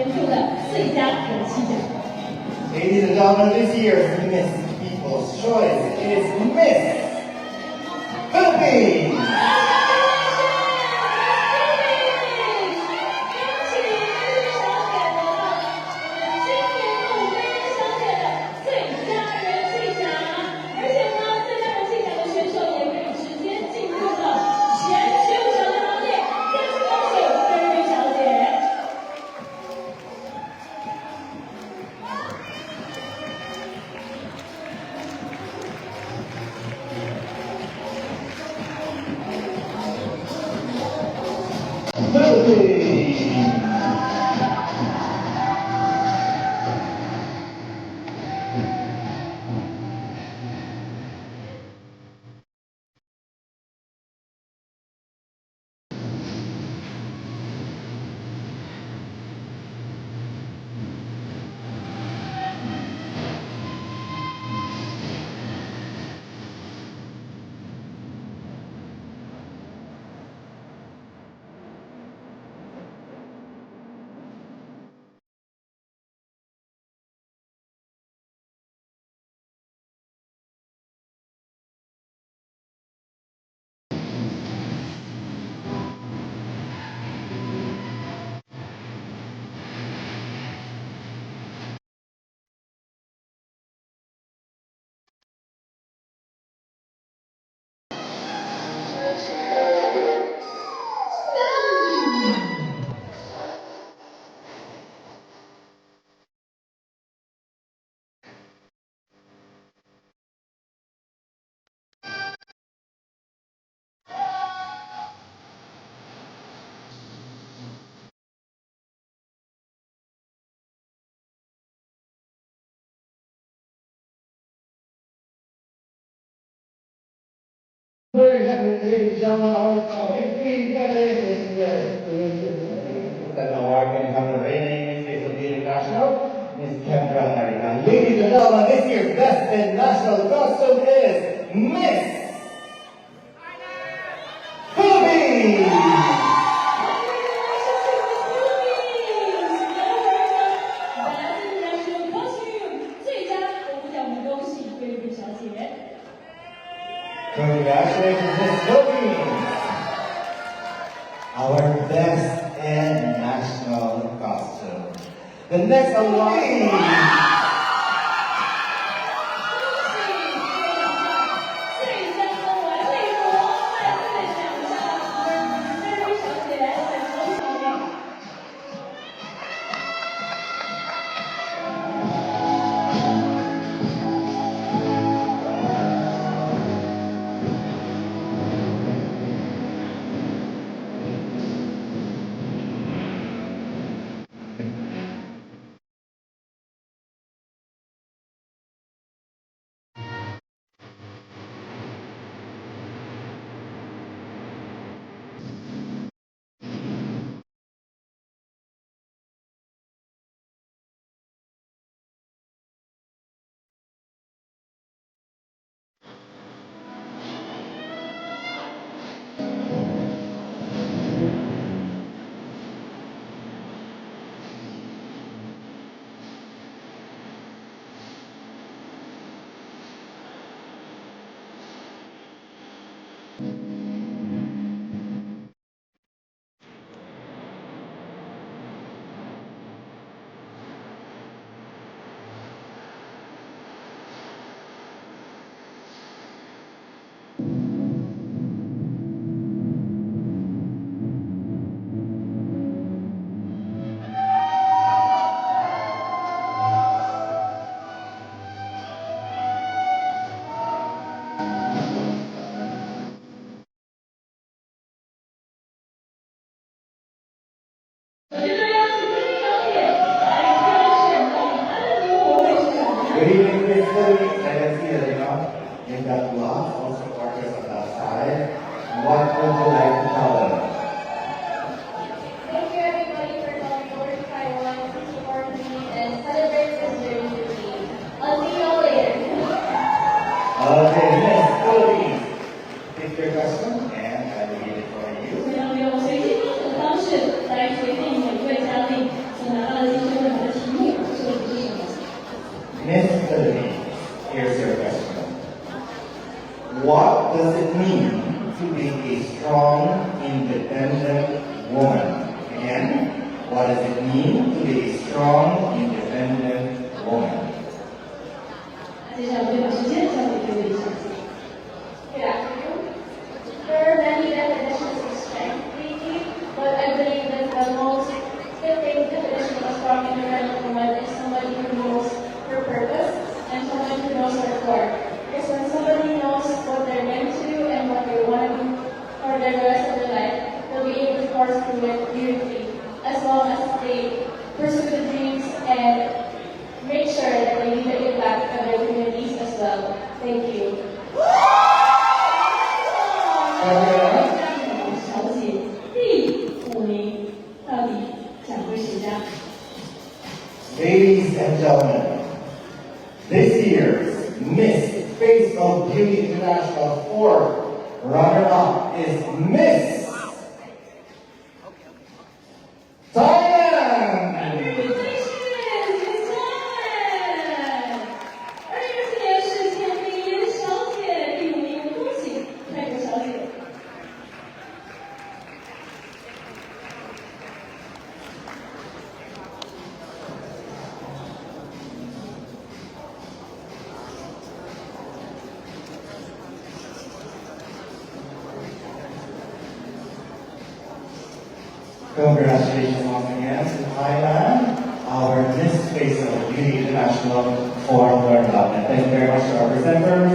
Ladies and gentlemen, this year's Miss People's Choice is Miss Philippines! ，Ladies and gentlemen, this year's Best in National Costume is Miss Philippines! 最佳国奖，我们恭喜菲律宾小姐。Congratulations, Miss Philippines! Our Best in National Costume. The next award. Good evening, Miss Philippines. I can see that, you've got lots of supporters on that side. What would you like to tell them? Thank you everybody for coming over to Taiwan to support me and celebrate this journey with me. I'll see you all later. Okay, Miss Philippines. Take your question and I will give it for you. 非常用随机的方式来决定每位嘉宾所拿到的 dream to be a strong, independent woman. 接下来我就把时间交给这位小姐。 Good afternoon. There are many definitions of strength, maybe, but I believe that the most fitting definition of a strong independent woman is somebody who knows her purpose and someone who knows her core. Because when somebody knows what they're meant to do and what they want to do for the rest of their life, they'll be able to force through it beautifully, as long as they pursue the dreams and make sure that they need to give back to their communities as well. Thank you. 小姐第5名到底奖归谁家？ Ladies and gentlemen, this year's Miss Face of Beauty International 4 runner-up is Miss Thailand! Congratulations, Miss Thailand！2024年是前美颜小姐第5名，恭喜泰国小姐。 Congratulations once again to Thailand, our Miss Face of Beauty International 4 runner-up. And thank you very much to our presenters,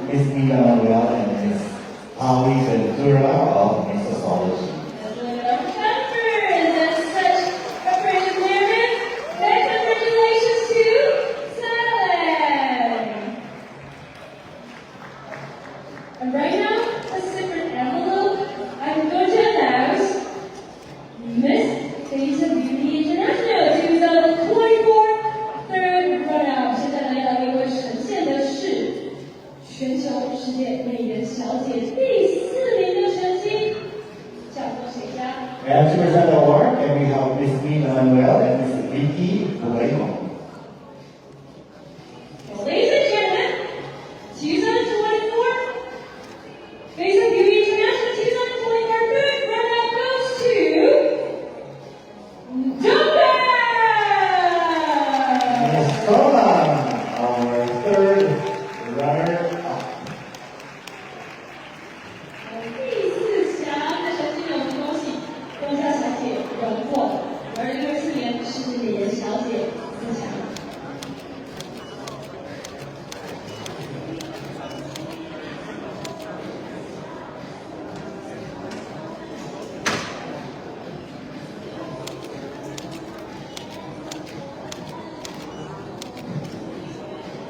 Miss Nina Manuel and Miss Ali Ventura of Miss Astrology. And right now, a separate envelope, I'm going to announce Miss Face of Beauty International 2024 third runner-up。现在来到一位呈现的是全球世界美颜小姐第4名的成绩，奖归谁家？ And to present the award, and we have Miss Nina Manuel and Miss Vicky Bulaymo. Ladies and gentlemen, 2024 Face of Beauty International 2024 third runner-up goes to Donna! Miss Donna, our third runner-up. 第4强的成绩呢，我们恭喜东家小姐荣获2024年世界美颜小姐4强。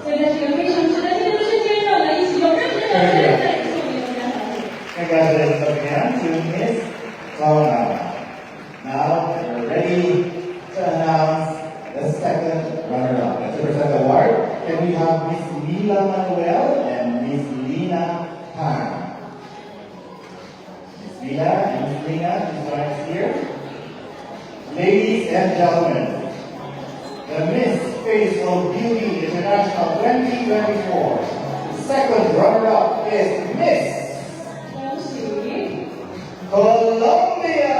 所以在这个非常值得庆祝的瞬间，让我们一起用热烈的掌声再次送给东家小姐。 Congratulations again to Miss Donna. Now we're ready to announce the second runner-up. And to present the award, can we have Miss Lila Manuel and Miss Lina Tan? Miss Lila and Miss Lina, please join us here. Ladies and gentlemen, the Miss Face of Beauty International 2024 second runner-up is Miss 恭喜！ Colombia!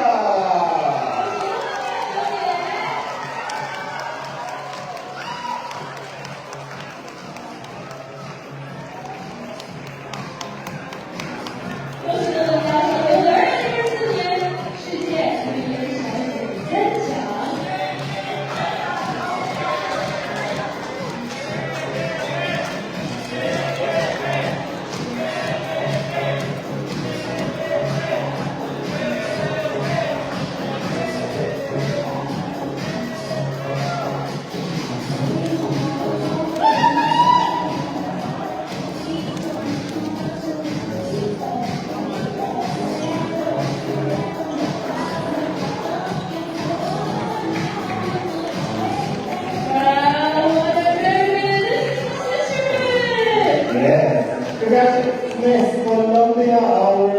Congratulations, Miss Colombia, our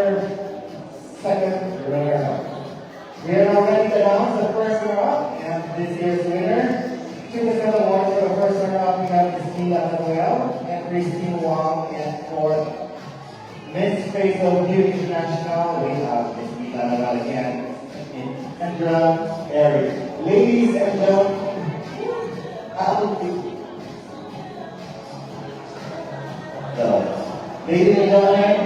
second runner-up. We are now ready to announce the first runner-up and this year's winner. To present the award for the first runner-up, we have Christina Manuel and Christine Wong, and for Miss Face of Beauty International, we have Miss Nina Manuel again, and Kendra Eric. Ladies and gentlemen, ladies and gentlemen,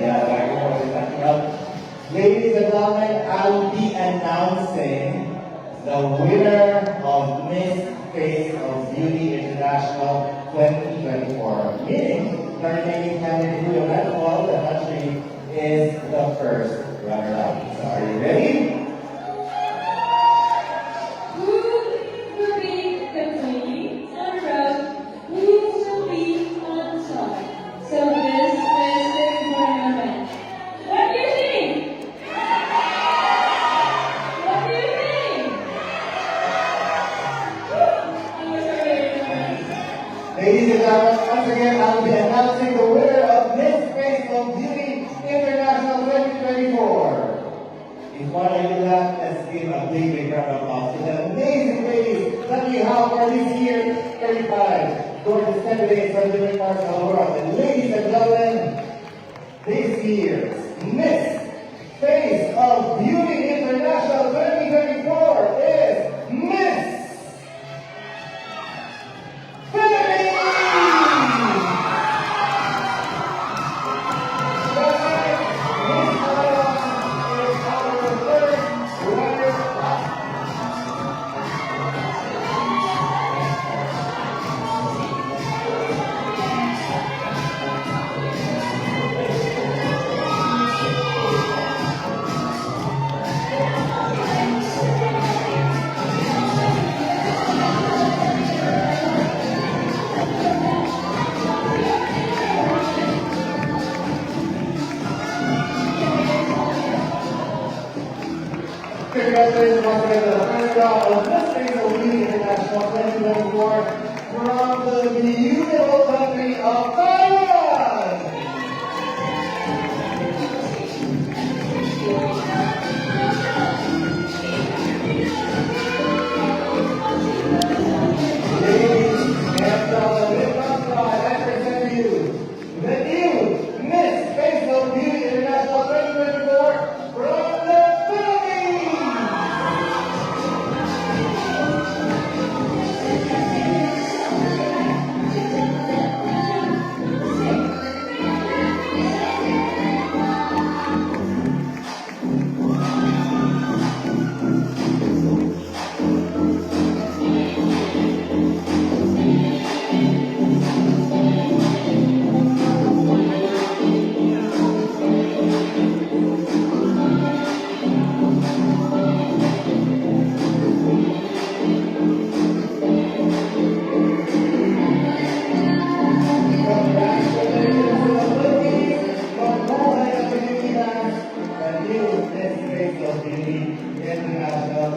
yeah, microphone is acting up. Ladies and gentlemen, I will be announcing the winner of Miss Face of Beauty International 2024. Meaning, nominating candidate who event all the country is the first runner-up. So are you ready? Who will be the queen on the road? Who will be on top? So this is the important event. What do you think? What do you think? I'm sorry. Ladies and gentlemen, once again, I will be announcing the winner of Miss Face of Beauty International 2024. Before I do that, let's give a big round of applause to the amazing ladies that we have for this year 35 gorgeous candidates from different parts of the world. And ladies and gentlemen, this year's Miss Face of Beauty International 2024 is Miss Philippines! Congratulations once again to the first round of Miss Face of Beauty International 2024 from the beautiful country of Taiwan! Ladies and gentlemen, with my pride, I present to you the new Miss Face of Beauty International 2024 from the Philippines! International